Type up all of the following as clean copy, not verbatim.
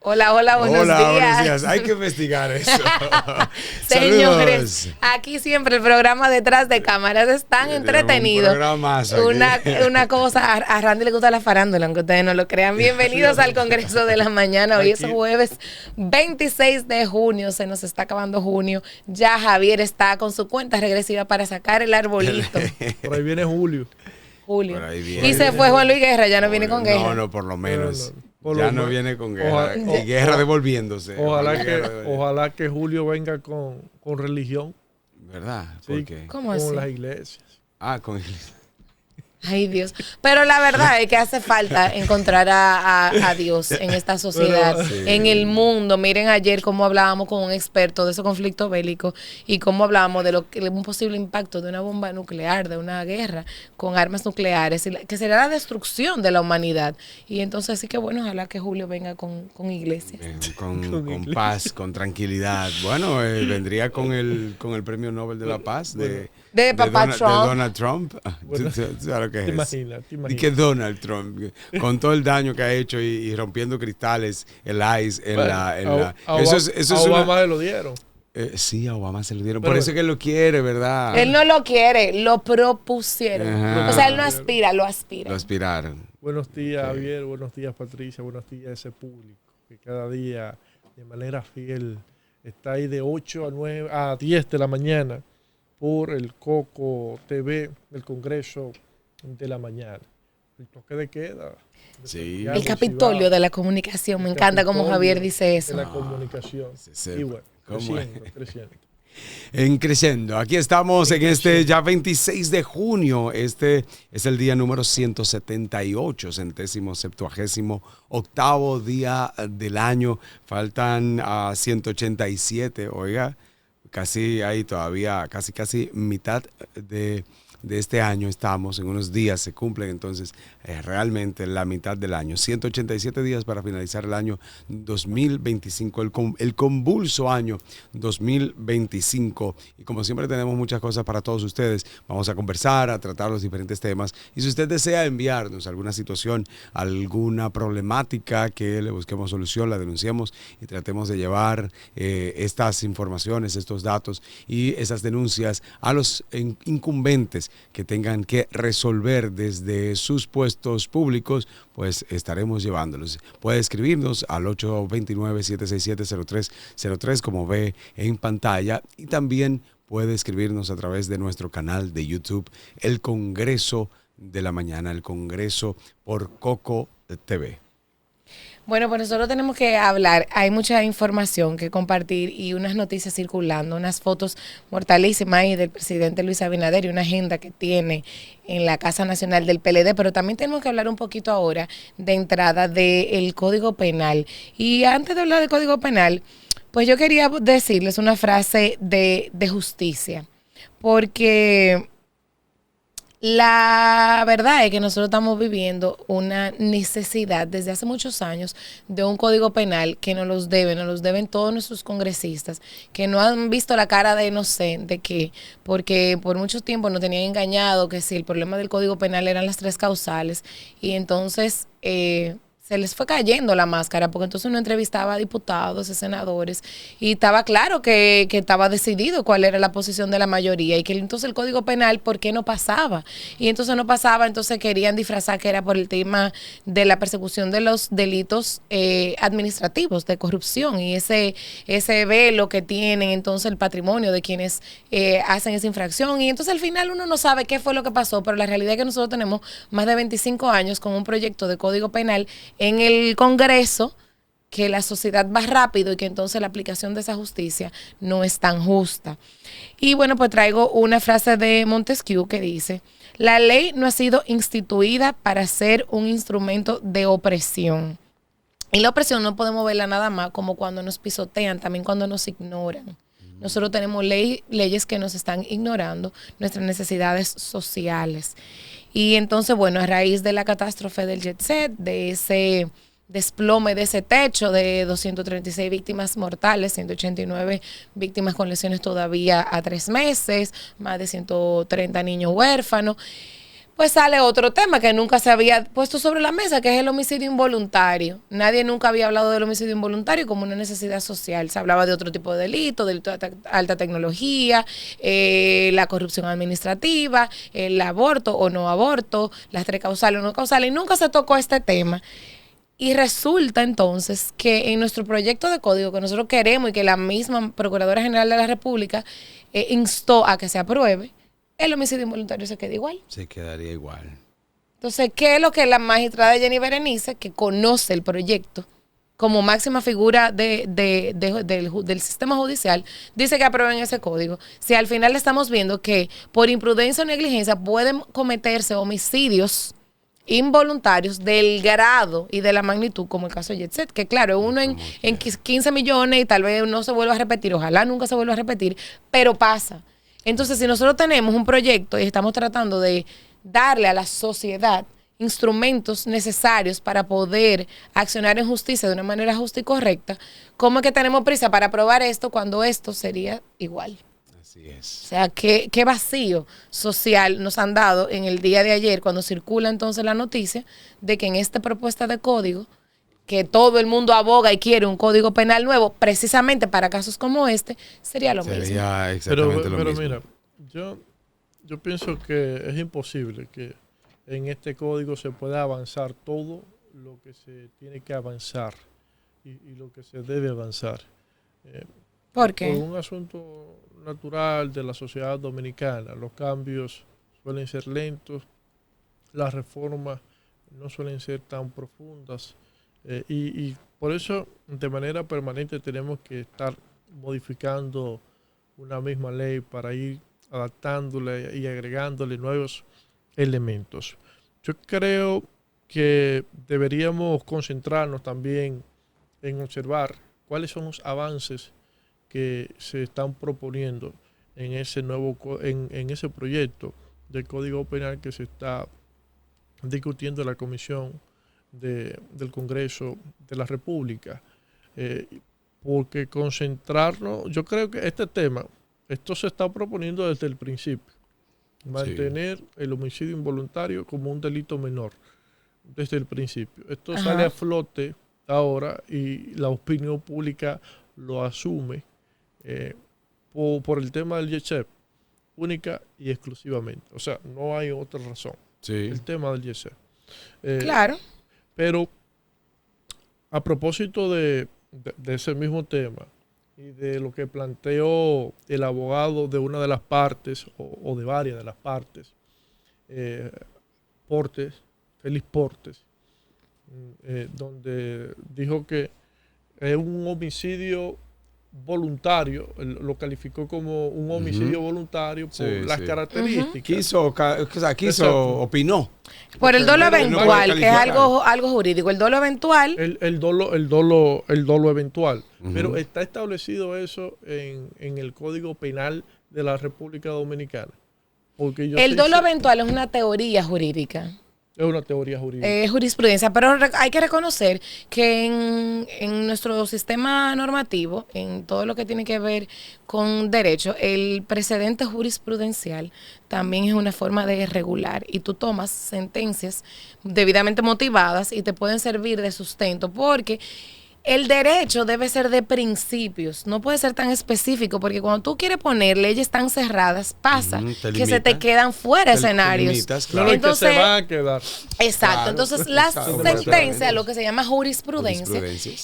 Hola, hola, buenos días. Hay que investigar eso. Señores, aquí siempre el programa detrás de cámaras es tan entretenido. Una cosa, a Randy le gusta la farándula, aunque ustedes no lo crean. Bienvenidos al Congreso de la Mañana. Hoy es jueves 26 de junio, se nos está acabando junio. Ya Javier está con su cuenta regresiva para sacar el arbolito. Por ahí viene Julio. Y se fue Juan Luis Guerra, ya no viene con Guerra. No, por lo menos. Ya no viene con Guerra. Y Guerra devolviéndose. Ojalá que Julio venga con religión. ¿Verdad? Sí, ¿Por qué? ¿Cómo así? Con las iglesias. Con iglesias. Ay, Dios. Pero la verdad es que hace falta encontrar a Dios en esta sociedad, en el mundo. Miren ayer cómo hablábamos con un experto de ese conflicto bélico y cómo hablábamos de un posible impacto de una bomba nuclear, de una guerra con armas nucleares, que será la destrucción de la humanidad. Y entonces sí que bueno, ojalá que Julio venga con iglesias. Con paz, con tranquilidad. Bueno, vendría con el Premio Nobel de la Paz de Donald Trump. Bueno, ¿Te imaginas? Y que Donald Trump, con todo el daño que ha hecho y rompiendo cristales, el ICE, a Obama se lo dieron. Sí, a Obama se lo dieron. Por eso es que él lo quiere, ¿verdad? Él no lo quiere, lo propusieron. Ajá. O sea, él no aspira, lo aspira. Lo aspiraron. Buenos días, Javier. Buenos días, Patricia. Buenos días a ese público que cada día, de manera fiel, está ahí de 8 a 10 de la mañana por el Coco TV del Congreso de la Mañana. El toque de queda. Sí. El Capitolio de la comunicación. Me encanta cómo Javier dice eso. De la comunicación. Y bueno, creciendo. Creciendo. Aquí estamos en este ya 26 de junio. Este es el día número 178, 178º día del año. Faltan 187, oiga. Casi ahí todavía, casi mitad de este año estamos, en unos días se cumplen entonces realmente la mitad del año, 187 días para finalizar el año 2025, el convulso año 2025, y como siempre tenemos muchas cosas para todos ustedes. Vamos a conversar, a tratar los diferentes temas, y si usted desea enviarnos alguna situación, alguna problemática que le busquemos solución, la denunciemos y tratemos de llevar estas informaciones, estos datos y esas denuncias a los incumbentes que tengan que resolver desde sus puestos públicos, pues estaremos llevándolos. Puede escribirnos al 829-767-0303, como ve en pantalla, y también puede escribirnos a través de nuestro canal de YouTube, El Congreso de la Mañana, El Congreso por Coco TV. Bueno, pues nosotros tenemos que hablar, hay mucha información que compartir y unas noticias circulando, unas fotos mortalísimas ahí del presidente Luis Abinader y una agenda que tiene en la Casa Nacional del PLD, pero también tenemos que hablar un poquito ahora de entrada del Código Penal. Y antes de hablar del Código Penal, pues yo quería decirles una frase de justicia, porque la verdad es que nosotros estamos viviendo una necesidad desde hace muchos años de un código penal que nos los deben todos nuestros congresistas, que no han visto la cara de no sé, de qué, porque por mucho tiempo nos tenían engañado que si el problema del código penal eran las 3 causales, y entonces se les fue cayendo la máscara, porque entonces uno entrevistaba a diputados, a senadores, y estaba claro que estaba decidido cuál era la posición de la mayoría, y que entonces el Código Penal, ¿por qué no pasaba? Y entonces no pasaba, entonces querían disfrazar que era por el tema de la persecución de los delitos administrativos, de corrupción, y ese velo que tienen entonces el patrimonio de quienes hacen esa infracción, y entonces al final uno no sabe qué fue lo que pasó, pero la realidad es que nosotros tenemos más de 25 años con un proyecto de Código Penal en el Congreso, que la sociedad va rápido y que entonces la aplicación de esa justicia no es tan justa. Y bueno, pues traigo una frase de Montesquieu que dice: la ley no ha sido instituida para ser un instrumento de opresión. Y la opresión no podemos verla nada más como cuando nos pisotean, también cuando nos ignoran. Nosotros tenemos leyes que nos están ignorando nuestras necesidades sociales. Y entonces, bueno, a raíz de la catástrofe del Jet Set, de ese desplome de ese techo de 236 víctimas mortales, 189 víctimas con lesiones todavía a 3 meses, más de 130 niños huérfanos, Pues sale otro tema que nunca se había puesto sobre la mesa, que es el homicidio involuntario. Nadie nunca había hablado del homicidio involuntario como una necesidad social. Se hablaba de otro tipo de delito de alta tecnología, la corrupción administrativa, el aborto o no aborto, las 3 causales o no causales, y nunca se tocó este tema. Y resulta entonces que en nuestro proyecto de código que nosotros queremos y que la misma Procuradora General de la República instó a que se apruebe, el homicidio involuntario se queda igual. Se quedaría igual. Entonces, ¿qué es lo que la magistrada Jenny Berenice, que conoce el proyecto como máxima figura del sistema judicial, dice que aprueben ese código? Si al final estamos viendo que por imprudencia o negligencia pueden cometerse homicidios involuntarios del grado y de la magnitud, como el caso de Jet Set, que claro, uno en 15 millones y tal vez no se vuelva a repetir, ojalá nunca se vuelva a repetir, pero pasa. Entonces, si nosotros tenemos un proyecto y estamos tratando de darle a la sociedad instrumentos necesarios para poder accionar en justicia de una manera justa y correcta, ¿cómo es que tenemos prisa para aprobar esto cuando esto sería igual? Así es. O sea, qué vacío social nos han dado en el día de ayer cuando circula entonces la noticia de que en esta propuesta de código, que todo el mundo aboga y quiere un código penal nuevo, precisamente para casos como este, sería lo mismo. Sería exactamente lo mismo. Pero mira, yo pienso que es imposible que en este código se pueda avanzar todo lo que se tiene que avanzar y lo que se debe avanzar. ¿Por qué? Por un asunto natural de la sociedad dominicana, los cambios suelen ser lentos, las reformas no suelen ser tan profundas. Y por eso de manera permanente tenemos que estar modificando una misma ley para ir adaptándole y agregándole nuevos elementos. Yo creo que deberíamos concentrarnos también en observar cuáles son los avances que se están proponiendo en ese en ese proyecto del Código Penal que se está discutiendo en la Comisión del Congreso de la República, porque concentrarnos, yo creo que esto se está proponiendo desde el principio, mantener el homicidio involuntario como un delito menor, desde el principio. Esto sale a flote ahora y la opinión pública lo asume por el tema del YESEP, única y exclusivamente. O sea, no hay otra razón. Sí. El tema del YESEP. Claro. Pero a propósito de ese mismo tema y de lo que planteó el abogado de una de las partes o de varias de las partes, Félix Portes, donde dijo que es un homicidio voluntario, lo calificó como un homicidio voluntario por las características. Opinó. Por el dolo eventual, que es algo jurídico. El dolo eventual. El dolo eventual. Pero está establecido eso en el Código Penal de la República Dominicana. Porque el dolo eventual es una teoría jurídica. Es una teoría jurídica. Es jurisprudencia, pero hay que reconocer que en nuestro sistema normativo, en todo lo que tiene que ver con derecho, el precedente jurisprudencial también es una forma de regular y tú tomas sentencias debidamente motivadas y te pueden servir de sustento porque el derecho debe ser de principios, no puede ser tan específico, porque cuando tú quieres poner leyes tan cerradas, pasa que se te quedan fuera escenarios. Claro. Entonces, que se van a quedar. Exacto. Claro. Entonces, la sentencia, lo que se llama jurisprudencia,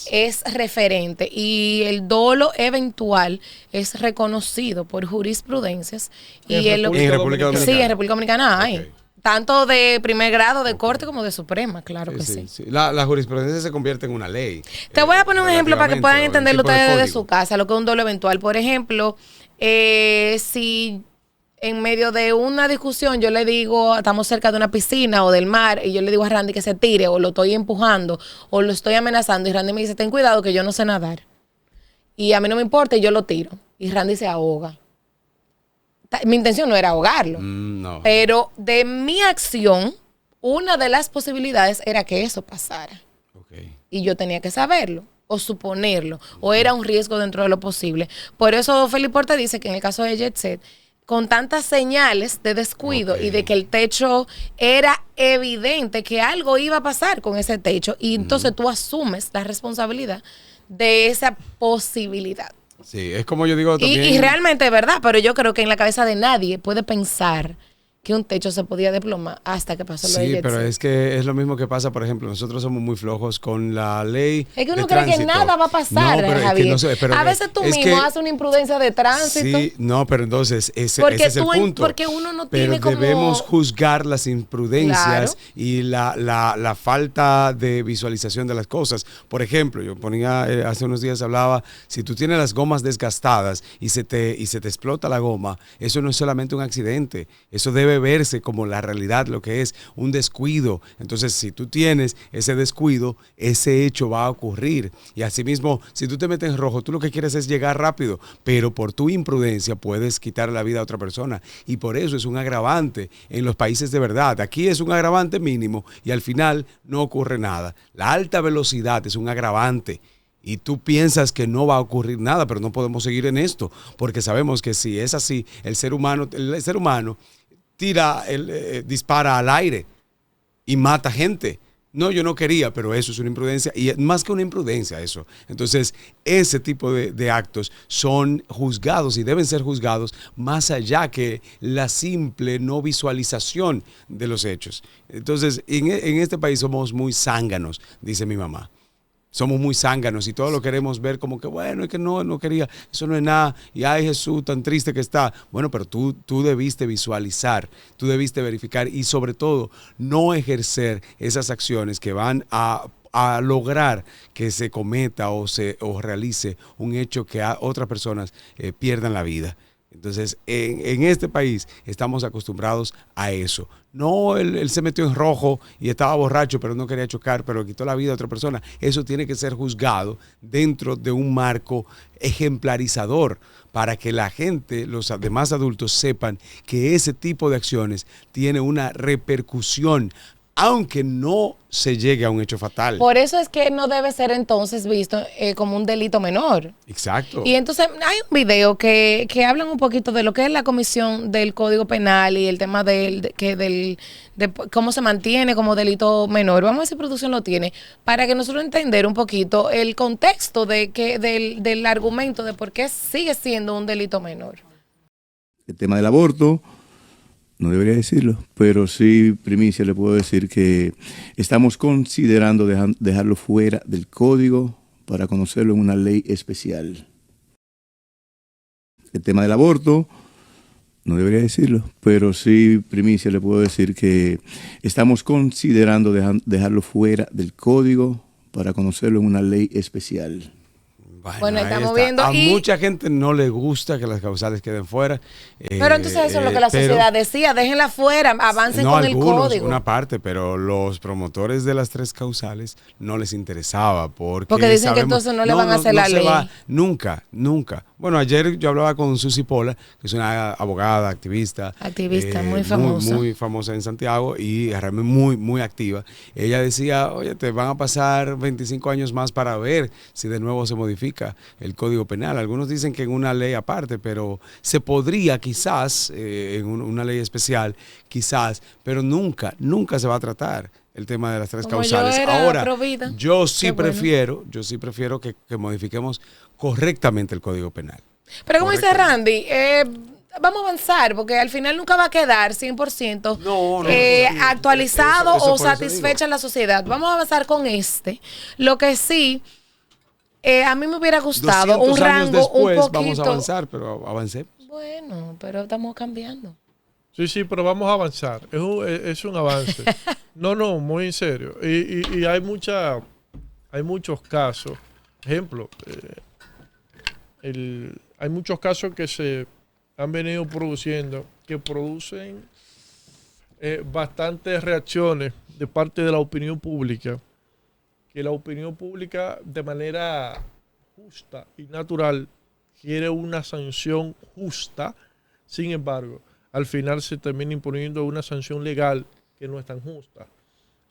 es referente y el dolo eventual es reconocido por jurisprudencias. ¿En República Dominicana? Sí, en República Dominicana hay. Tanto de primer grado de corte como de suprema, claro que sí. La jurisprudencia se convierte en una ley. Te voy a poner un ejemplo para que puedan entenderlo ustedes desde su casa, lo que es un dolo eventual. Por ejemplo, si en medio de una discusión yo le digo, estamos cerca de una piscina o del mar, y yo le digo a Randy que se tire, o lo estoy empujando, o lo estoy amenazando, y Randy me dice, ten cuidado que yo no sé nadar. Y a mí no me importa, y yo lo tiro. Y Randy se ahoga. Mi intención no era ahogarlo, no. Pero de mi acción, una de las posibilidades era que eso pasara. Y yo tenía que saberlo, o suponerlo, o era un riesgo dentro de lo posible. Por eso Félix Portes dice que en el caso de Jet Set, con tantas señales de descuido y de que el techo era evidente que algo iba a pasar con ese techo y entonces tú asumes la responsabilidad de esa posibilidad. Sí, es como yo digo también. Y realmente es verdad, pero yo creo que en la cabeza de nadie puede pensar que un techo se podía desplomar hasta que pasó lo de Sí, Jetset. pero es que es lo mismo que pasa, por ejemplo, nosotros somos muy flojos con la ley. Es que uno de cree que tránsito. nada va a pasar, No, pero es que Javier. no sé, pero a veces tú es mismo que- haces una imprudencia de tránsito. Sí, no, pero entonces ese es el Tú punto. porque uno no Pero tiene como... debemos juzgar las imprudencias Claro. y la falta de visualización de las cosas. Por ejemplo, yo ponía, hace unos días hablaba, si tú tienes las gomas desgastadas y se te explota la goma, eso no es solamente un accidente, eso debe verse como la realidad, lo que es un descuido. Entonces, si tú tienes ese descuido, ese hecho va a ocurrir. Y asimismo, si tú te metes en rojo, tú lo que quieres es llegar rápido, pero por tu imprudencia puedes quitar la vida a otra persona. Y por eso es un agravante en los países de verdad. Aquí es un agravante mínimo y al final no ocurre nada. La alta velocidad es un agravante. Y tú piensas que no va a ocurrir nada, pero no podemos seguir en esto, porque sabemos que si es así, el ser humano dispara al aire y mata gente. No, yo no quería, pero eso es una imprudencia y es más que una imprudencia eso. Entonces, ese tipo de actos son juzgados y deben ser juzgados más allá que la simple no visualización de los hechos. Entonces, en este país somos muy zánganos, dice mi mamá. Somos muy zánganos y todo lo queremos ver como que, bueno, es que no quería, eso no es nada, y ay Jesús, tan triste que está. Bueno, pero tú debiste visualizar, tú debiste verificar y sobre todo no ejercer esas acciones que van a lograr que se cometa o realice un hecho que a otras personas pierdan la vida. Entonces, en este país estamos acostumbrados a eso. No, él se metió en rojo y estaba borracho, pero no quería chocar, pero quitó la vida a otra persona. Eso tiene que ser juzgado dentro de un marco ejemplarizador para que la gente, los demás adultos, sepan que ese tipo de acciones tiene una repercusión, aunque no se llegue a un hecho fatal. Por eso es que no debe ser entonces visto como un delito menor. Exacto. Y entonces hay un video que hablan un poquito de lo que es la comisión del Código Penal y el tema de cómo se mantiene como delito menor. Vamos a ver si producción lo tiene, para que nosotros entender un poquito el contexto del argumento de por qué sigue siendo un delito menor. El tema del aborto, no debería decirlo, pero sí, primicia, le puedo decir que estamos considerando dejarlo fuera del código para conocerlo en una ley especial. El tema del aborto, no debería decirlo, pero sí, primicia, le puedo decir que estamos considerando dejarlo fuera del código para conocerlo en una ley especial. Bueno, ahí estamos está. viendo A y... mucha gente no le gusta que las causales queden fuera. Pero entonces eso es lo que la sociedad decía, déjenla fuera, avancen no, con algunos, el código. una parte, pero los promotores de las tres causales no les interesaba porque dicen que entonces no le van a hacer la ley. Nunca. Bueno, ayer yo hablaba con Susi Pola, que es una abogada, activista. Muy famosa. Muy famosa en Santiago y realmente muy, muy activa. Ella decía, oye, te van a pasar 25 años más para ver si de nuevo se modifica el Código Penal. Algunos dicen que en una ley aparte, pero se podría quizás, en una ley especial, quizás, pero nunca se va a tratar el tema de las tres Como causales. yo era Ahora, provida. yo sí Qué bueno. prefiero que modifiquemos correctamente el Código Penal. Pero como dice Randy, vamos a avanzar, porque al final nunca va a quedar 100% actualizado eso o por eso satisfecha digo. la sociedad. Vamos a avanzar con este. Lo que sí, a mí me hubiera gustado 200 un años rango después un poquito... vamos a avanzar, pero avancemos. Bueno, pero estamos cambiando. Sí, pero vamos a avanzar. Es un avance. No, muy en serio. Y hay muchos casos. Ejemplo, hay muchos casos que se han venido produciendo, que producen bastantes reacciones de parte de la opinión pública, que la opinión pública de manera justa y natural quiere una sanción justa. Sin embargo, al final se termina imponiendo una sanción legal que no es tan justa.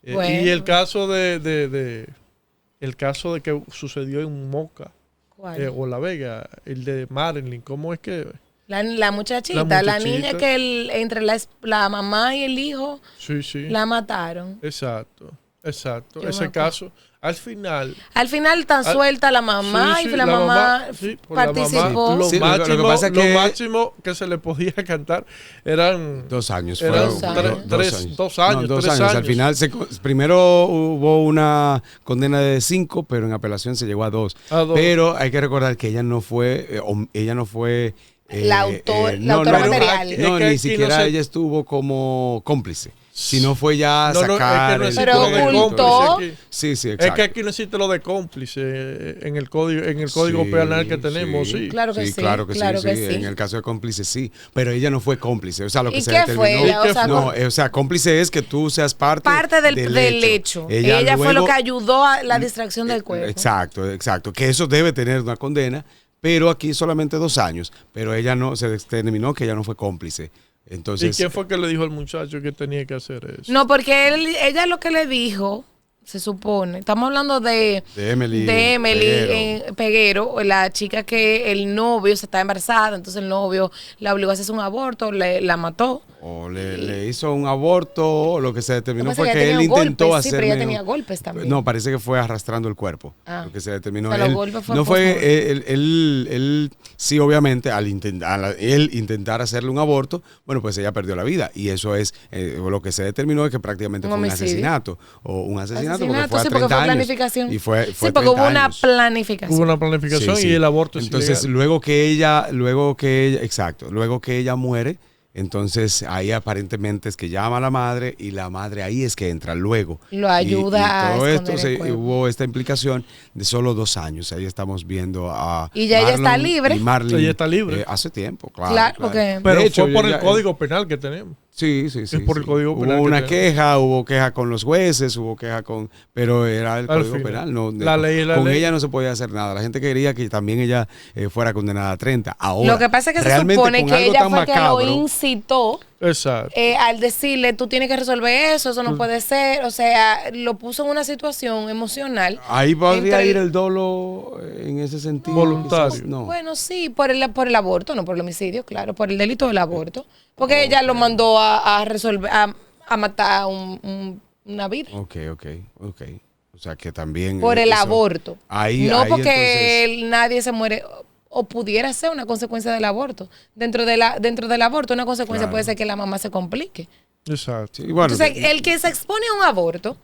Bueno. Y el caso el caso de que sucedió en Moca o La Vega, el de Marilyn, ¿cómo es que? La muchachita, La la muchachita. niña que entre la mamá y el hijo Sí. la mataron. Exacto. Yo me Ese acuerdo. caso, al final... Al final tan suelta la mamá Sí, y la mamá por la participó. Lo, Sí, lo que máximo, pasa es que- lo máximo que se le podía cantar eran 2 años. Eran Dos años. 2 No, años, 2 3 años. Al años. final, primero hubo una condena de 5, pero en apelación se llegó a 2. A 2. Pero hay que recordar que ella no fue, La autora material. Es No, que ni aquí siquiera no se- ella estuvo como cómplice, sino fue ya No, no, es que sacar no el existe Pero lo de ocultó. cómplice aquí. Sí, Es exacto. que aquí no existe lo de cómplice en el código Sí, penal que tenemos, sí. Claro que sí, claro que claro sí, que sí. sí. En el caso de cómplice sí, pero ella no fue cómplice, o sea, lo que ¿Y se qué determinó. fue ella? O sea, no, o sea, cómplice es que tú seas parte del hecho. Ella fue lo que ayudó a la distracción del cuerpo. Exacto, que eso debe tener una condena, pero aquí solamente 2 años, pero ella no, se determinó que ella no fue cómplice. ¿Y Entonces, quién fue que le dijo al muchacho que tenía que hacer eso? No, porque ella lo que le dijo, se supone, estamos hablando de Emily Peguero. Peguero, la chica que el novio se estaba embarazada, entonces el novio la obligó a hacerse un aborto, la mató. o le hizo un aborto, lo que se determinó Lo que pasa fue es que que ella él tenía intentó golpes, sí, hacer. pero ella tenía golpes también. No, parece que fue arrastrando el cuerpo. Ah. Lo que se determinó. O sea, los Él- golpes fue no fue, post-mortem. él sí, obviamente, al él intentar hacerle un aborto, bueno, pues ella perdió la vida. Y eso es, lo que se determinó es que prácticamente Un fue un homicidio. asesinato. O un asesinato, porque Asesinato, fue a sí, 30 porque fue años. planificación. Y fue Sí, porque hubo 30 una años. planificación. Hubo una planificación Sí, sí. y el aborto es Entonces, ilegal. luego que ella muere, entonces ahí aparentemente es que llama a la madre y la madre ahí es que entra luego. Lo ayuda y todo a esto esconder el cuerpo. hubo esta implicación de solo 2 años. Ahí estamos viendo a Y ya ella está Marlon libre. y Marlene, Ella está libre. hace tiempo, claro. Claro, porque- Pero De hecho, fue por el ya- código penal que tenemos. Sí. Es por el Código Hubo Penal que una tenemos. hubo queja con los jueces, pero era el Al Código final. Penal. No, La ley es la con ley. ella no se podía hacer nada. La gente quería que también ella fuera condenada a 30. Ahora, Lo que pasa es que se realmente supone con que algo ella tan fue que lo macabro, incitó Exacto. al decirle, tú tienes que resolver eso no puede ser. O sea, lo puso en una situación emocional. ahí podría entre ir el dolo en ese sentido. Voluntario. quizás, no. Bueno, sí, por el aborto, no por el homicidio, claro, por el delito del aborto. Porque ella lo mandó a resolver, a matar una vida. Ok. O sea que también. Por el eso- aborto. Ahí, No ahí, porque entonces, nadie se muere. O pudiera ser una consecuencia del aborto. Dentro del aborto, una consecuencia Claro. puede ser que la mamá se complique. Exacto. sí, bueno, Entonces, el que se expone a un aborto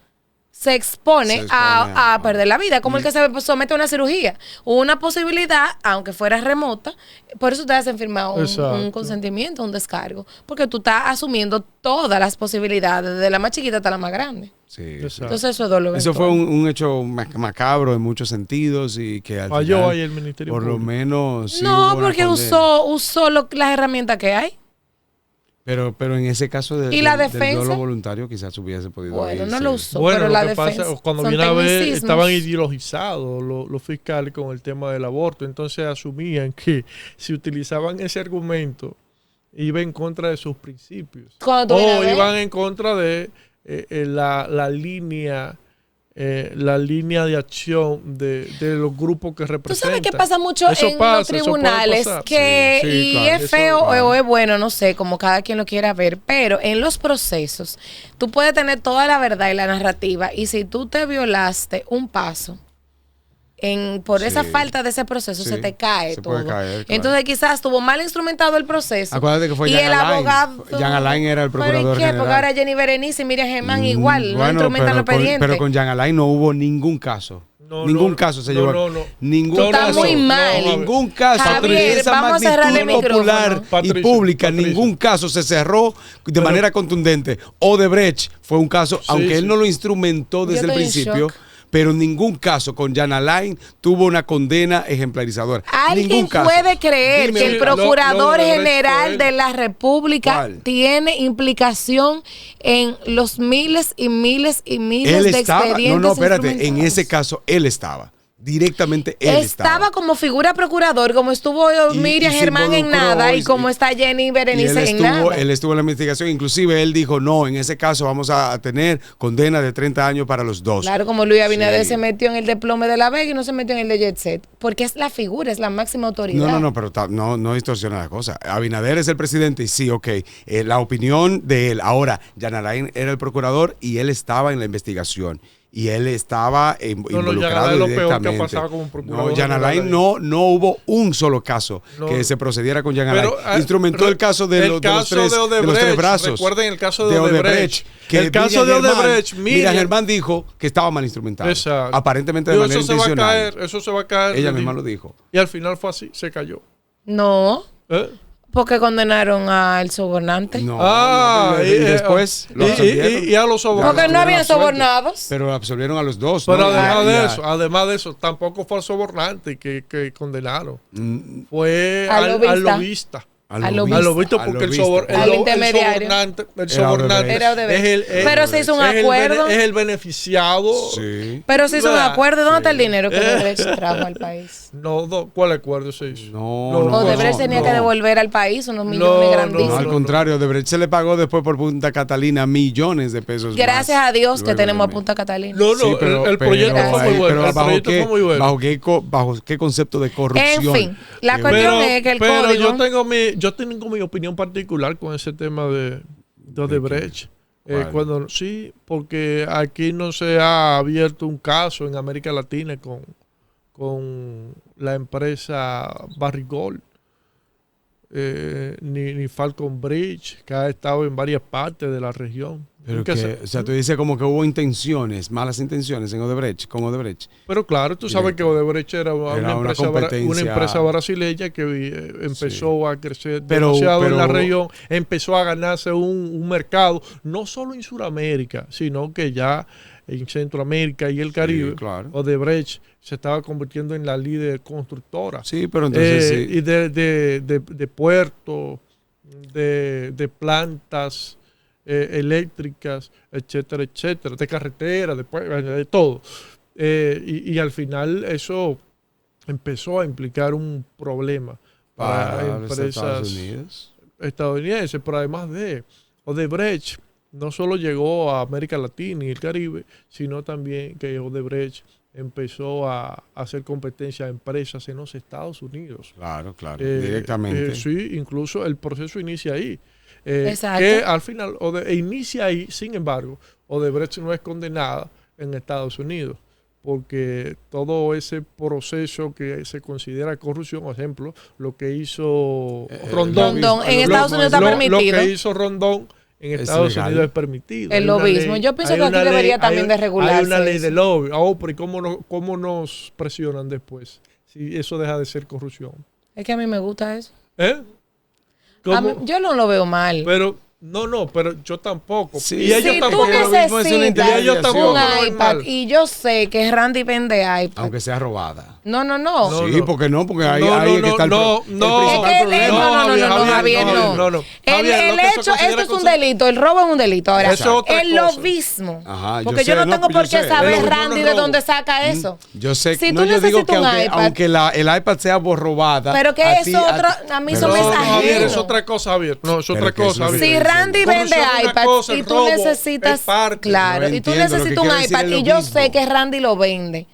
se expone, Se expone a perder la vida, como el que se somete a una cirugía. Una posibilidad, aunque fuera remota, por eso te hacen firmar Exacto. un consentimiento, un descargo, porque tú estás asumiendo todas las posibilidades, desde la más chiquita hasta la más grande. sí. Exacto. Entonces eso es dolor. Eso fue un hecho macabro en muchos sentidos y que al Falló final, ahí el Ministerio por lo Público. menos sí No, hubo una porque condena. usó las herramientas que hay. Pero en ese caso ¿Y la del defensa? dolo voluntario quizás hubiese podido Bueno, no irse. lo usó, Bueno, pero lo la que defensa. pasa, cuando son viene a ver, tecnicismos. estaban ideologizados los fiscales con el tema del aborto. Entonces asumían que si utilizaban ese argumento, iba en contra de sus principios. Cuando tú vienes a O ver. iban en contra de la línea de acción de los grupos que Tú representan. sabes que pasa mucho Eso en pasa, los eso puede tribunales, pasar. que Sí, sí, y claro, es eso, feo claro. o es bueno, no sé, como cada quien lo quiera ver, pero en los procesos tú puedes tener toda la verdad y la narrativa, y si tú te violaste un paso por Sí. esa falta de ese proceso, Sí, se te cae se todo. puede caer, claro. Entonces quizás estuvo mal instrumentado el proceso. Acuérdate que fue y Jean el Alain. abogado. Jean Alain era el ¿Pero y procurador qué? Porque general. ahora Jenny Berenice y Miriam Germán igual, no Bueno, instrumentan los pendientes. pero con Jean Alain no hubo ningún caso. No, ningún no, caso se no, llevó. no, no. Ningún No, Está caso. muy mal. Javier. Ningún caso Javier, de esa vamos a cerrarle el magnitud popular micrófono. y Patricia, pública. Patricia. Ningún caso se cerró de manera contundente. Odebrecht fue un caso, aunque él sí. no lo instrumentó desde el estoy en principio. shock. Pero ningún caso con Jean Alain tuvo una condena ejemplarizadora. ¿Alguien Ningún caso. puede creer Dime que el un- procurador lo de general Brecht fue de la República ¿Cuál? tiene implicación en los miles y miles y miles Él de estaba, expedientes no, espérate, en instrumentados? ese caso él estaba. Directamente él estaba como figura procurador, como estuvo Miriam se Germán en involucró, nada y como está Jenny Berenice en nada. Él estuvo en la investigación, inclusive él dijo, no, en ese caso vamos a tener condena de 30 años para los dos. Claro, como Luis Abinader Sí. se metió en el desplome de La Vega y no se metió en el de Jet Set, porque es la figura, es la máxima autoridad. No, pero no distorsiona la cosa. Abinader es el presidente y sí, ok, la opinión de él. Ahora, Jan Alain era el procurador y él estaba en la investigación. Y él estaba involucrado es lo peor que ha directamente. pasado como procurador. No, Jan Alain no hubo un solo caso que se procediera con Jan Alain. Instrumentó el caso de los tres brazos. Recuerden el caso de Odebrecht. Que el caso de Odebrecht, Miriam Germán dijo que estaba mal instrumentado. Exacto. Aparentemente de manera intencional. Eso se va a caer. Ella misma lo dijo. Y al final fue así, se cayó. No, ¿Eh? porque condenaron al sobornante. No, y después lo absolvieron. y a los sobornados. Porque no habían absuelto. sobornados. Pero absolvieron a los dos. Pero ¿no? además de eso, tampoco fue al sobornante que condenaron. Mm, Fue Al al lobista. lobista. Al lobista, porque Al intermediario. el sobornante Era Odebrecht. Pero se hizo un es acuerdo. Es el beneficiado. Sí. Pero se hizo un acuerdo. ¿Dónde está el Sí. dinero que Odebrecht trajo al país? No, ¿cuál acuerdo se hizo? No, Odebrecht tenía que devolver al país unos millones grandísimos. No, al contrario, Odebrecht se le pagó después por Punta Catalina millones de pesos. Gracias más. a Dios que Luego tenemos a de- Punta Catalina. No, Sí, pero- el proyecto pero fue muy ahí- bueno. pero El proyecto fue muy bueno. ¿Bajo qué concepto de corrupción? En fin, la Que- cuestión es que el pero código... yo tengo mi opinión particular con ese tema de Odebrecht. ¿Cuál? Sí, porque aquí no se ha abierto un caso en América Latina con la empresa Barrigold, ni Falcon Bridge, que ha estado en varias partes de la región. Pero o sea, tú dices como que hubo intenciones, malas intenciones en Odebrecht, con Odebrecht. Pero claro, tú sabes que Odebrecht era una competencia. empresa brasileña que empezó a crecer Pero demasiado en la región, empezó a ganarse un mercado, no solo en Sudamérica, sino que ya en Centroamérica y el Caribe. Claro. Odebrecht se estaba convirtiendo en la líder constructora. Sí, pero entonces sí. Y de puertos, de plantas eléctricas, etcétera, etcétera, de carretera, de todo. Y al final eso empezó a implicar un problema para los empresas Estados Unidos. estadounidenses, pero además de Odebrecht no solo llegó a América Latina y el Caribe, sino también que Odebrecht empezó a hacer competencia a empresas en los Estados Unidos. Claro, directamente. Sí, incluso el proceso inicia ahí. Exacto. Que al final inicia ahí, sin embargo, Odebrecht no es condenada en Estados Unidos, porque todo ese proceso que se considera corrupción, por ejemplo, lo que hizo Rondón en Estados Unidos está permitido. Lo que hizo Rondón en Estados Unidos es permitido. El lobismo. Yo pienso que aquí debería también de regularse. Hay una ley eso. de lobby. Pero ¿y cómo nos presionan después? Si eso deja de ser corrupción. Es que a mí me gusta eso. ¿Eh? Yo no lo veo mal. Pero pero yo tampoco. Sí. Y ellos Si tampoco. tú lo mismo es una necesitas intermediación. un no es iPad mal. y yo sé que Randy vende iPad. Aunque sea robada. No. No, Sí, ¿por qué no? Porque ahí es que está el Es que Javier, no. El hecho, esto es un delito, el robo es un delito. Ahora, Eso es otra el cosa. lobismo. Ajá, porque yo no tengo por qué saber, El Randy, lobismo de no dónde robo. saca eso. Yo sé Si que tú yo digo que necesitas un iPad, aunque el iPad sea robada. pero que a es ti- otro, ti- a mí pero- eso me No, es Javier, ajeno. es otra cosa, Javier. No, es Pero otra que eso cosa, es Javier. Si Randy vende Corrupción es una iPad cosa, y el tú robo necesitas, es parte. claro, No y tú entiendo, lo que necesitas un quiere decir iPad es y lo yo mismo. sé que Randy lo vende,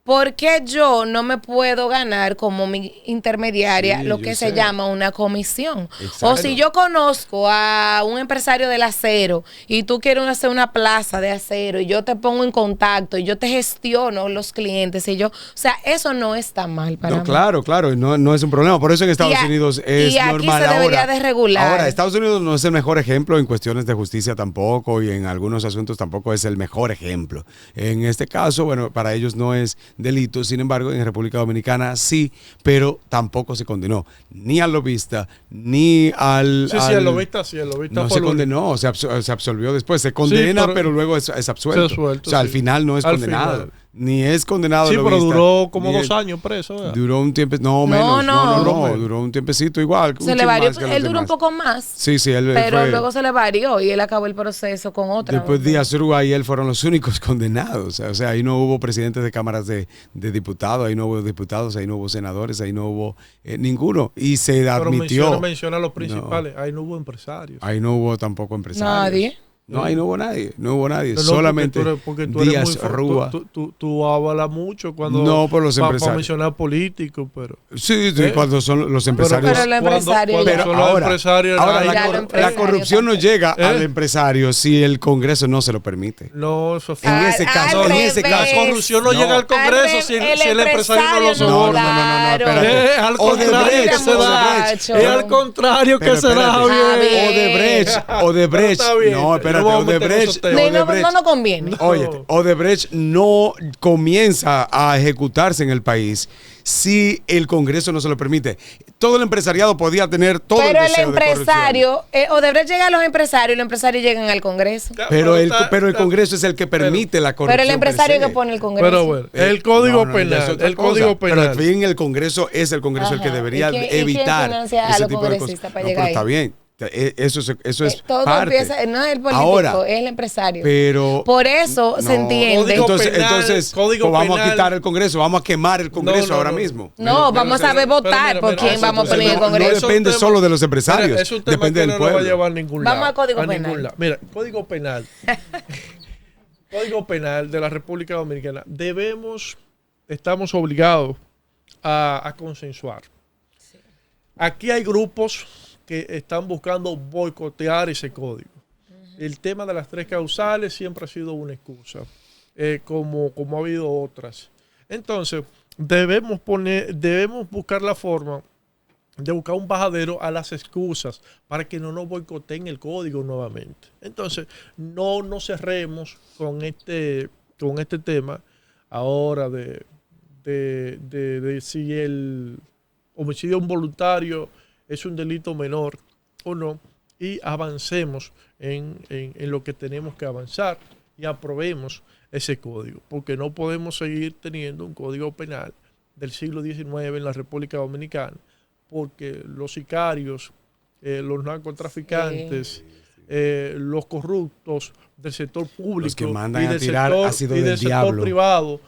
¿por qué yo no me puedo ganar como mi intermediaria Sí, lo yo que sé. se llama una comisión? Exacto. O si yo conozco a un empresario del acero y tú quieres hacer una plaza de acero y yo te pongo en contacto y yo te gestiono los clientes y yo, o sea, eso no está mal para No, mí. claro, no es un problema. Por eso en Estados Unidos es y aquí normal se debería ahora. de regular. Ahora, Estados Unidos no es el mejor ejemplo en cuestiones de justicia tampoco y en algunos asuntos tampoco es el mejor ejemplo. En este caso, bueno, para ellos no es delito, sin embargo, en República Dominicana sí, pero tampoco se condenó ni al lobista ni al... Sí, el lobista no fue se lo- condenó, se absolvió después. Se condena, pero pero luego es absuelto. se suelto, o sea, al sí. final no es Al condenado. final. ni es condenado. Sí, lo pero vista, duró como ni 2 años preso. ¿verdad? Duró un tiempo, no, No, menos, no. duró un tiempecito igual. Se le varió, él duró un poco más, Sí, él pero fue, luego se le varió y él acabó el proceso con otra. después Díaz Rúa y él fueron los únicos condenados. O sea, ahí no hubo presidentes de cámaras de diputados, ahí no hubo diputados, ahí no hubo senadores, ahí no hubo ninguno. Y se Pero admitió. menciona los principales. Ahí no hubo empresarios. Ahí no hubo tampoco empresarios. Nadie. No, ahí no hubo nadie, No, solamente porque tú eres Díaz muy Rúa. Tú hablas mucho cuando No, por los para empresarios. mencionar políticos, pero Sí, cuando son los empresarios. Pero el empresario cuando ya. son los empresarios, ahora ahí- la, Ya cor- lo empresario la corrupción no tampoco. llega al empresario si el Congreso no se lo permite. no, eso fue. En ese caso, al en ese revés. caso. La corrupción no No. llega al Congreso si el empresario no lo empresario soporta. No, claro. espérate. Es al contrario Odebrecht, que se da. muchacho. Es al contrario que Pero se da, espérate. Javier. Odebrecht, Pero está bien. no, espérate, No vamos a meter Odebrecht, esos temas. No nos conviene. Oye, Odebrecht no comienza a ejecutarse en el país si el Congreso no se lo permite. Todo el empresariado podía tener todo Pero el el deseo de corrupción. empresario, Odebrecht llega a los empresarios y los empresarios llegan al Congreso. Pero el Congreso es el que permite la corrupción. Pero el empresario per se. que pone el Congreso. Pero bueno, el Código No, Penal. eso es otra El cosa. Código Pero Penal. al fin el Congreso es el Congreso el que Ajá. debería ¿Y quién evitar financia a ese los tipo de cosas. congresistas para No, llegar pero está ahí? bien. Eso es Todo parte. empieza, no es el político, Ahora, es el empresario. pero Por eso se no. entiende. Código Entonces, penal, Código pues vamos a penal. quitar el Congreso, vamos a quemar el Congreso No, ahora no. mismo. No, vamos a ver votar por quién vamos a poner en el no Congreso. depende Es un solo tema- de los empresarios, Mira, es un tema depende que del no nos va a pueblo. llevar a ningún lado. Vamos al Código ningún Penal. lado. Mira, Código Penal. Código Penal de la República Dominicana. Estamos obligados a consensuar. Aquí hay grupos que están buscando boicotear ese código. El tema de las 3 causales siempre ha sido una excusa, como ha habido otras. Entonces, debemos buscar la forma de buscar un bajadero a las excusas para que no nos boicoteen el código nuevamente. Entonces, no nos cerremos con este tema ahora de si el homicidio involuntario es un delito menor o no, y avancemos en lo que tenemos que avanzar y aprobemos ese código, porque no podemos seguir teniendo un código penal del siglo XIX en la República Dominicana, porque los sicarios, los narcotraficantes, los corruptos del sector público Los que mandan y a del tirar sector, ácido y del del sector diablo. privado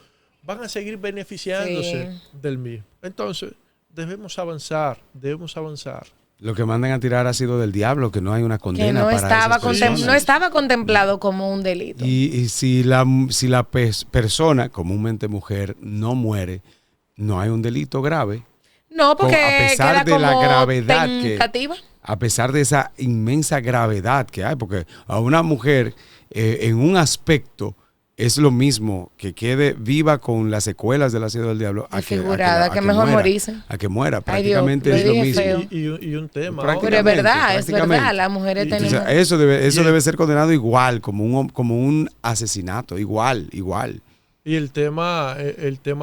van a seguir beneficiándose Sí. del mismo. Entonces, debemos avanzar. Lo que mandan a tirar ha sido del diablo, que no hay una Que condena no para estaba, esas personas. no estaba contemplado como un delito. Y si la persona, comúnmente mujer, no muere, no hay un delito grave. No, porque a pesar queda de la como gravedad tentativa. A pesar de esa inmensa gravedad que hay, porque a una mujer en un aspecto es lo mismo que quede viva con las secuelas del ácido del diablo Desfigurada, que mejor muera, morirse. a que muera. Ay, Dios, Prácticamente lo es lo dije mismo. feo. Y un tema. Pero es verdad, las mujeres Entonces, tenemos... eso debe ser condenado igual, como un asesinato, igual. Y el tema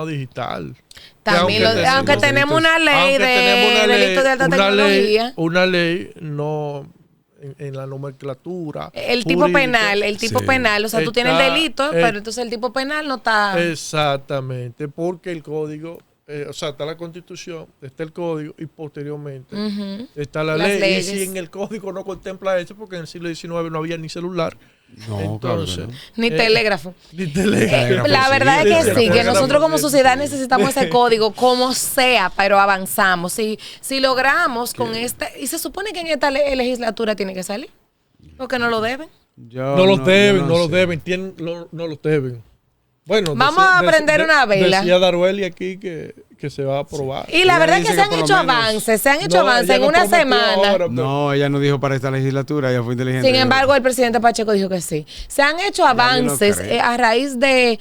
digital. También, aunque tenemos una ley de delitos de alta tecnología. Una ley no en la nomenclatura. El tipo jurídica. penal, o sea, tú tienes el Está- delito, pero entonces el tipo penal no está... Exactamente, porque el código, está la Constitución, está el código y posteriormente Ujú. está la Las ley. leyes. Y si en el código no contempla eso, porque en el siglo XIX no había ni celular, No, entonces, claro que no. Ni telégrafo. ni telégrafo. La verdad es que sí, que nosotros como Sí. sociedad necesitamos ese código como sea, pero avanzamos. Si logramos con y se supone que en esta legislatura tiene que salir, porque no lo deben. No los deben, no los sé. deben, no los deben. Bueno, Vamos a prender una vela. Decía Darueli aquí que se va a aprobar. Y la Ella verdad es dice que se que han por lo hecho menos- avances, No, en ella no una prometió semana. ahora, pero- No, ella no dijo para esta legislatura, ella fue inteligente. Sin embargo, el presidente Pacheco dijo que sí. Se han hecho yo no avances creo. a raíz de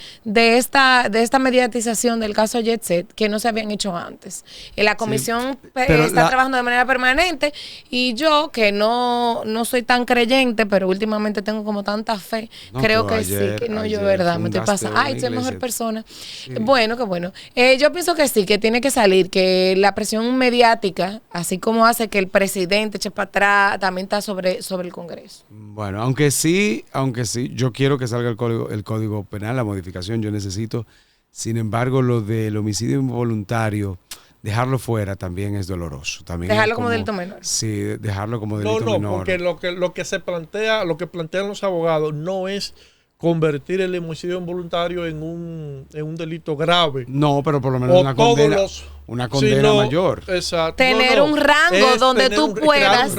esta mediatización del caso Jet Set que no se habían hecho antes. La comisión pero está la- trabajando de manera permanente y yo, que no soy tan creyente, pero últimamente tengo como tanta fe, No, creo tú que ayer- sí, que no, yo ayer verdad, me estoy fundaste pasando. Ay, una soy mejor iglesia. persona. Bueno, qué bueno. Yo pienso que sí, que tiene que salir, que la presión mediática, así como hace que el presidente eche para atrás, también está sobre el Congreso. Bueno, aunque sí, yo quiero que salga el código penal, la modificación. Yo necesito Sin embargo, lo del homicidio involuntario, dejarlo fuera también es doloroso. También Dejarlo es como delito menor. Sí, dejarlo como delito menor. Porque lo que se plantea, lo que plantean los abogados no es convertir el homicidio involuntario en un delito grave. No, pero por lo menos una condena mayor. Exacto. Tener un rango donde tú puedas,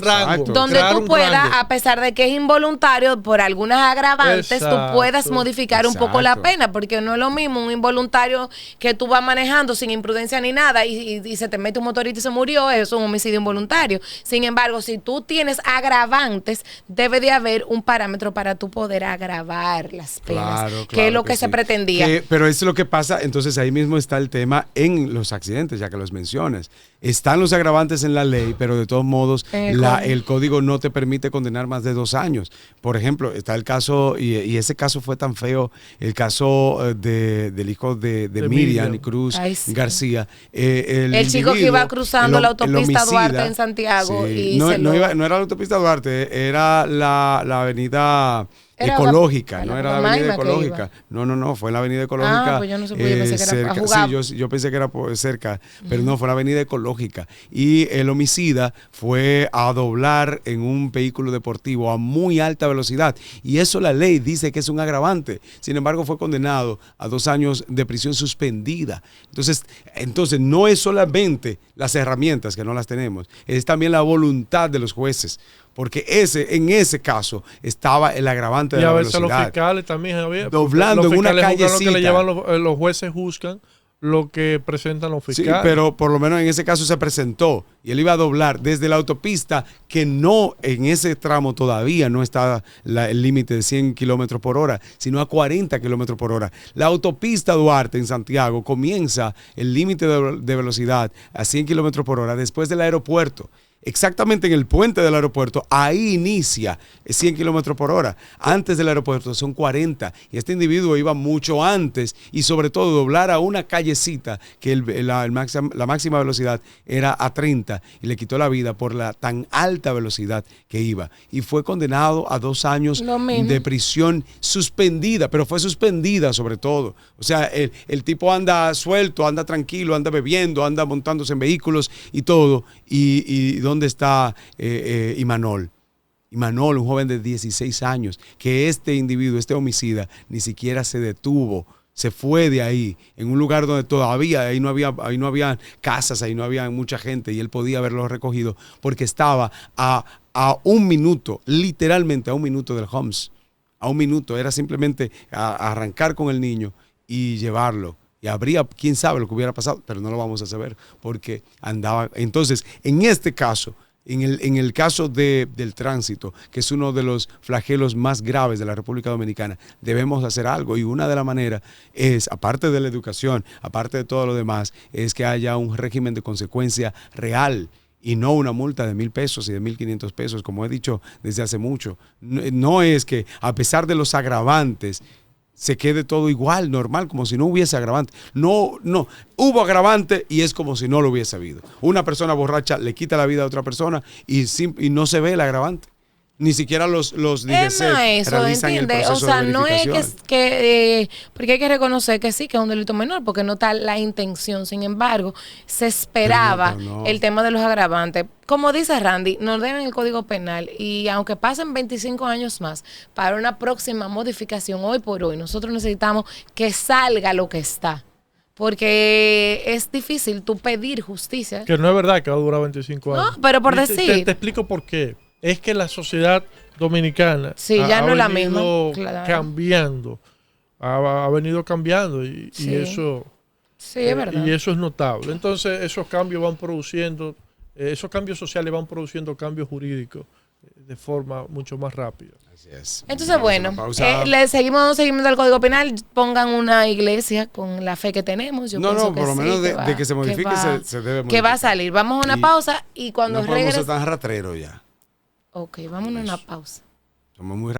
a pesar de que es involuntario, por algunas agravantes, tú puedas modificar un poco la pena, porque no es lo mismo un involuntario que tú vas manejando sin imprudencia ni nada y se te mete un motorista y se murió, eso es un homicidio involuntario. Sin embargo, si tú tienes agravantes, debe de haber un parámetro para tú poder agravar las penas, que es lo que se pretendía. Pero eso es lo que pasa, entonces ahí mismo está el tema en los accidentes, ya que los mencionas. Están los agravantes en la ley, pero de todos modos el código no te permite condenar más de 2 años. Por ejemplo, está el caso, y ese caso fue tan feo, el caso del hijo de Miriam Cruz García. El chico que iba cruzando la autopista Duarte en Santiago. Sí. No era la autopista Duarte, era la avenida ecológica, no era la avenida ecológica. No, fue la avenida ecológica. Pues yo no sé, yo pensé que era cerca. Sí, yo pensé que era cerca, pero no, fue la avenida ecológica. Y el homicida fue a doblar en un vehículo deportivo a muy alta velocidad. Y eso la ley dice que es un agravante. Sin embargo, fue condenado a 2 años de prisión suspendida. Entonces no es solamente las herramientas que no las tenemos, es también la voluntad de los jueces. Porque en ese caso estaba el agravante de la velocidad. Y a veces los fiscales también, Javier. Doblando en una callecita. Lo que le llevan los jueces juzgan lo que presentan los fiscales. Sí, pero por lo menos en ese caso se presentó y él iba a doblar desde la autopista, que no, en ese tramo todavía no está el límite de 100 kilómetros por hora, sino a 40 kilómetros por hora. La autopista Duarte en Santiago comienza el límite de velocidad a 100 kilómetros por hora después del aeropuerto. Exactamente en el puente del aeropuerto, ahí inicia 100 kilómetros por hora. Antes del aeropuerto son 40. Y este individuo iba mucho antes y sobre todo doblar a una callecita que la máxima velocidad era a 30 y le quitó la vida por la tan alta velocidad que iba. Y fue condenado a 2 años de prisión suspendida, pero fue suspendida sobre todo. O sea, el tipo anda suelto, anda tranquilo, anda bebiendo, anda montándose en vehículos y todo. Y ¿dónde está Imanol? Imanol, un joven de 16 años, que este individuo, este homicida, ni siquiera se detuvo. Se fue de ahí, en un lugar donde todavía ahí no había casas, ahí no había mucha gente y él podía haberlo recogido porque estaba a 1 minuto, literalmente a 1 minuto del Homs. A 1 minuto, era simplemente arrancar con el niño y llevarlo. Y habría, quién sabe lo que hubiera pasado, pero no lo vamos a saber porque andaba. Entonces, en este caso, en el caso del tránsito, que es uno de los flagelos más graves de la República Dominicana, debemos hacer algo. Y una de las maneras es, aparte de la educación, aparte de todo lo demás, es que haya un régimen de consecuencia real. Y no una multa de 1,000 pesos y de 1,500 pesos, como he dicho desde hace mucho. No es que, a pesar de los agravantes, se quede todo igual, normal, como si no hubiese agravante. No, hubo agravante y es como si no lo hubiese habido. Una persona borracha le quita la vida a otra persona y no se ve el agravante. Ni siquiera los DGC realizan el proceso de verificación. No es que porque hay que reconocer que sí, que es un delito menor, porque no está la intención. Sin embargo, se esperaba el tema de los agravantes. Como dice Randy, nos deben el Código Penal y aunque pasen 25 años más para una próxima modificación, hoy por hoy, nosotros necesitamos que salga lo que está. Porque es difícil tú pedir justicia. Que no es verdad que va a durar 25 años. No, pero por decir. Te explico por qué. Es que la sociedad dominicana no la misma, cambiando, ha venido cambiando y eso es verdad. Y eso es notable. Entonces esos cambios van produciendo, esos cambios sociales van produciendo cambios jurídicos de forma mucho más rápida. Así es. Entonces le seguimos seguimiento al Código Penal. Pongan una iglesia con la fe que tenemos. Yo pienso que por lo menos de que se modifique se debe modificar. Que va a salir. Vamos a una pausa y cuando regrese. No podemos ser tan ratrero ya. Ok, vámonos a una pausa. Somos muy